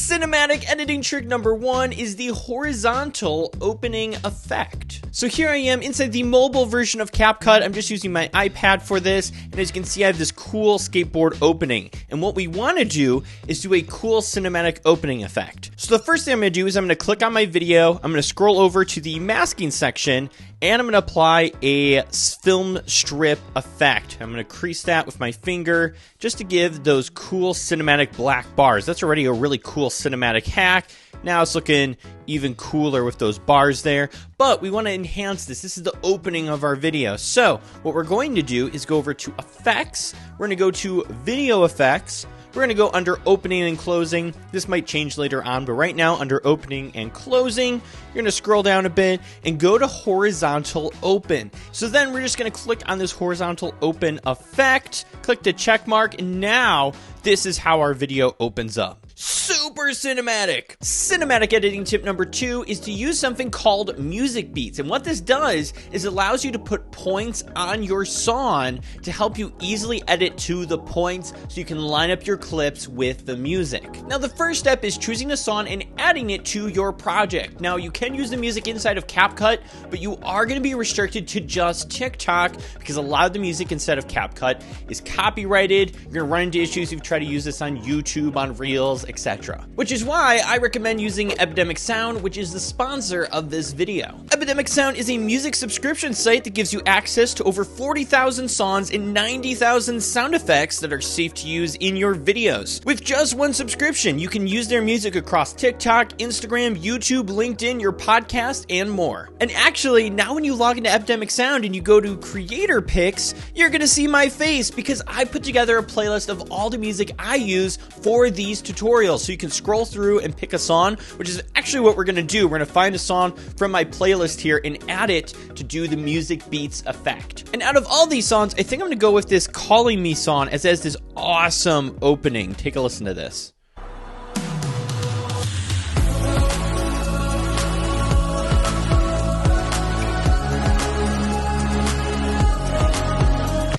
Cinematic editing trick number 1 is the horizontal opening effect. So here I am inside the mobile version of CapCut. I'm just using my iPad for this, and as you can see, I have this cool skateboard opening. And what we want to do is do a cool cinematic opening effect. So the first thing I'm going to do is I'm going to click on my video, I'm going to scroll over to the masking section, and I'm going to apply a film strip effect. I'm going to crease that with my finger just to give those cool cinematic black bars. That's already a really cool cinematic hack. Now it's looking even cooler with those bars there, but we want to enhance this. This is the opening of our video. So what we're going to do is go over to Effects. We're going to go to Video Effects. We're going to go under Opening and Closing. This might change later on, but right now under Opening and Closing, you're going to scroll down a bit and go to Horizontal Open. So then we're just going to click on this Horizontal Open effect, click the check mark, and now this is how our video opens up. Super cinematic! Cinematic editing tip number 2 is to use something called music beats. And what this does is allows you to put points on your song to help you easily edit to the points so you can line up your clips with the music. Now the first step is choosing a song and adding it to your project. Now you can use the music inside of CapCut, but you are going to be restricted to just TikTok because a lot of the music inside of CapCut is copyrighted. You're going to run into issues if you try to use this on YouTube, on Reels, etc. Which is why I recommend using Epidemic Sound, which is the sponsor of this video. Epidemic Sound is a music subscription site that gives you access to over 40,000 songs and 90,000 sound effects that are safe to use in your videos. With just one subscription, you can use their music across TikTok, Instagram, YouTube, LinkedIn, your podcast, and more. And actually, now when you log into Epidemic Sound and you go to Creator Picks, you're gonna see my face because I put together a playlist of all the music I use for these tutorials. So you can scroll through and pick a song, which is actually what we're going to do. We're going to find a song from my playlist here and add it to do the music beats effect. And out of all these songs, I think I'm going to go with this Calling Me song as it has this awesome opening. Take a listen to this.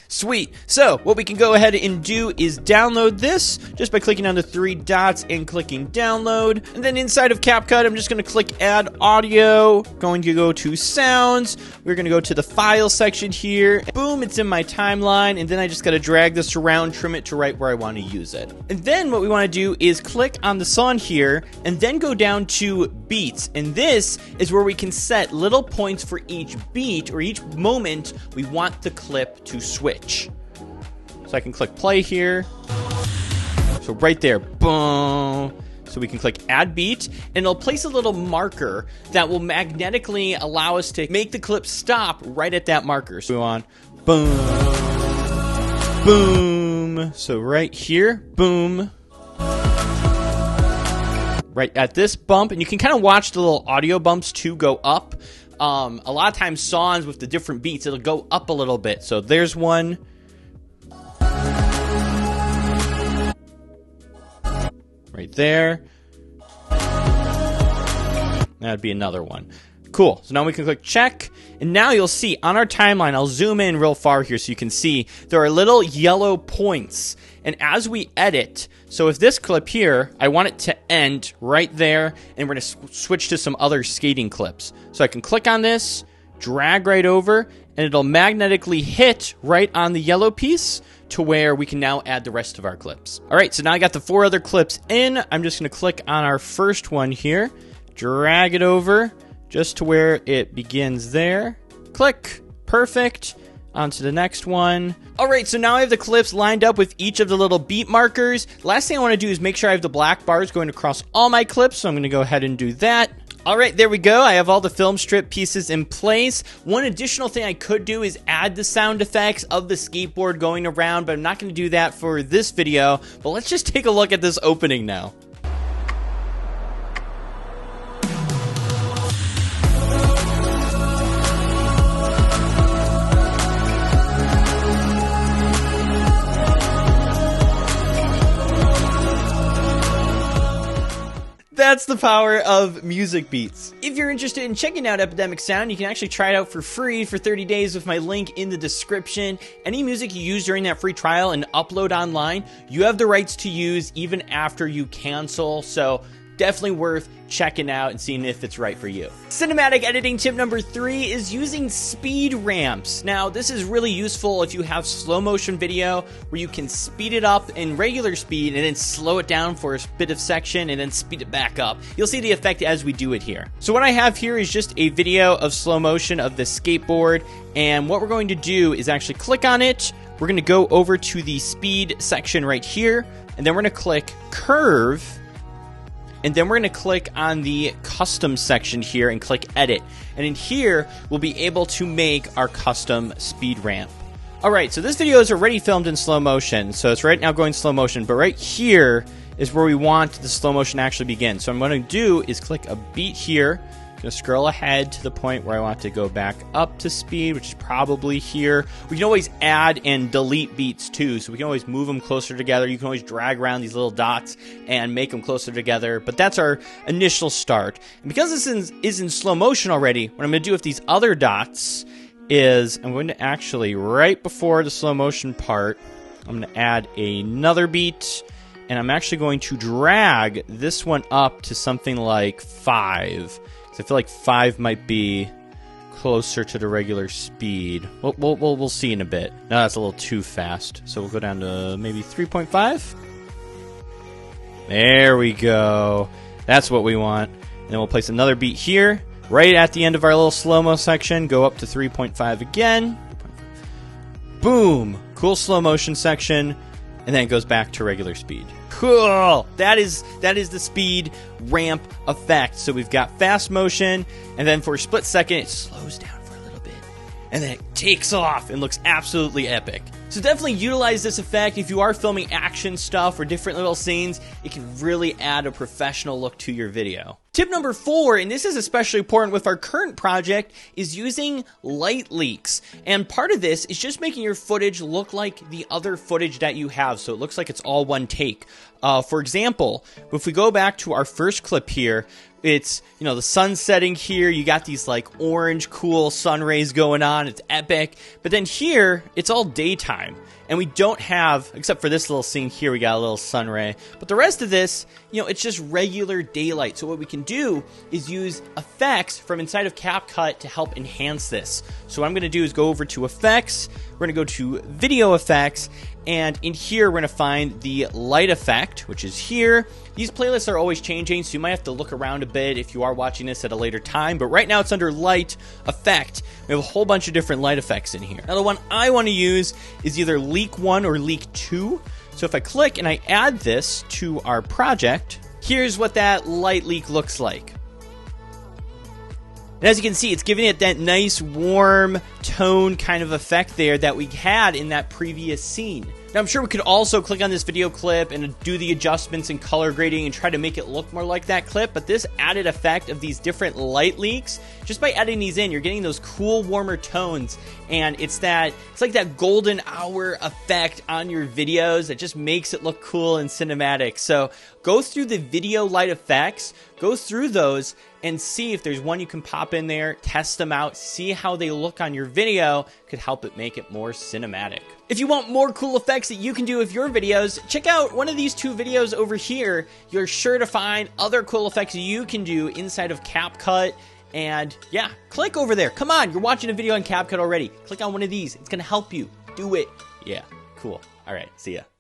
Sweet. So what we can go ahead and do is download this just by clicking on the 3 dots and clicking download. And then inside of CapCut, I'm just going to click add audio, going to go to sounds. We're going to go to the file section here. Boom, it's in my timeline. And then I just got to drag this around, trim it to right where I want to use it. And then what we want to do is click on the song here and then go down to beats. And this is where we can set little points for each beat or each moment we want the clip to switch. So I can click play here. So right there, boom. So we can click add beat and it'll place a little marker that will magnetically allow us to make the clip stop right at that marker. So we want boom, boom. So right here, boom. Right at this bump, and you can kind of watch the little audio bumps too go up. A lot of times songs with the different beats, it'll go up a little bit. So there's one. Right there. That'd be another one. Cool. So now we can click check. And now you'll see on our timeline, I'll zoom in real far here so you can see there are little yellow points. And as we edit, so if this clip here, I want it to end right there, and we're going to switch to some other skating clips. So I can click on this, drag right over, and it'll magnetically hit right on the yellow piece to where we can now add the rest of our clips. All right, so now I got the 4 other clips in. I'm just going to click on our first one here, drag it over just to where it begins there. Click. Perfect. On to the next one. All right, so now I have the clips lined up with each of the little beat markers. Last thing I want to do is make sure I have the black bars going across all my clips, so I'm going to go ahead and do that. All right, there we go. I have all the film strip pieces in place. One additional thing I could do is add the sound effects of the skateboard going around, but I'm not going to do that for this video. But let's just take a look at this opening now. That's the power of music beats. If you're interested in checking out Epidemic Sound, you can actually try it out for free for 30 days with my link in the description. Any music you use during that free trial and upload online, you have the rights to use even after you cancel. So definitely worth checking out and seeing if it's right for you. Cinematic editing tip number 3 is using speed ramps. Now, this is really useful if you have slow motion video where you can speed it up in regular speed and then slow it down for a bit of section and then speed it back up. You'll see the effect as we do it here. So what I have here is just a video of slow motion of the skateboard, and what we're going to do is actually click on it. We're going to go over to the speed section right here, and then we're going to click curve. And then we're going to click on the custom section here and click edit. And in here, we'll be able to make our custom speed ramp. All right, so this video is already filmed in slow motion. So it's right now going slow motion, but right here is where we want the slow motion to actually begin. So what I'm going to do is click a beat here. I'm going to scroll ahead to the point where I want to go back up to speed, which is probably here. We can always add and delete beats too, so we can always move them closer together. You can always drag around these little dots and make them closer together, but that's our initial start. And because this is in slow motion already, what I'm going to do with these other dots is I'm going to actually, right before the slow motion part, I'm going to add another beat, and I'm actually going to drag this one up to something like 5. I feel like 5 might be closer to the regular speed. We'll see in a bit. No, that's a little too fast. So we'll go down to maybe 3.5. There we go. That's what we want. And then we'll place another beat here. Right at the end of our little slow-mo section. Go up to 3.5 again. Boom. Cool slow motion section. And then it goes back to regular speed. Cool! That is the speed ramp effect. So we've got fast motion, and then for a split second, it slows down for a little bit. And then it takes off and looks absolutely epic. So definitely utilize this effect. If you are filming action stuff or different little scenes, it can really add a professional look to your video. Tip number 4, and this is especially important with our current project, is using light leaks. And part of this is just making your footage look like the other footage that you have, so it looks like it's all one take. For example, if we go back to our first clip here, it's, you know, the sun setting here, you got these like orange cool sun rays going on, it's epic. But then here, it's all daytime. And we don't have, except for this little scene here, we got a little sun ray. But the rest of this, you know, it's just regular daylight. So what we can do is use effects from inside of CapCut to help enhance this. So what I'm going to do is go over to effects. We're going to go to video effects. And in here, we're going to find the light effect, which is here. These playlists are always changing, so you might have to look around a bit if you are watching this at a later time. But right now, it's under light effect. We have a whole bunch of different light effects in here. Now, the one I want to use is either Leak 1 or Leak 2. So if I click and I add this to our project, here's what that light leak looks like. And as you can see, it's giving it that nice warm tone kind of effect there that we had in that previous scene. Now, I'm sure we could also click on this video clip and do the adjustments and color grading and try to make it look more like that clip, but this added effect of these different light leaks, just by adding these in, you're getting those cool, warmer tones, and it's like that golden hour effect on your videos that just makes it look cool and cinematic. So go through the video light effects, go through those, and see if there's one you can pop in there, test them out, see how they look on your video, could help it make it more cinematic. If you want more cool effects that you can do with your videos, check out one of these 2 videos over here. You're sure to find other cool effects you can do inside of CapCut. And yeah, click over there. Come on, you're watching a video on CapCut already. Click on one of these. It's going to help you. Do it. Yeah, cool. All right, see ya.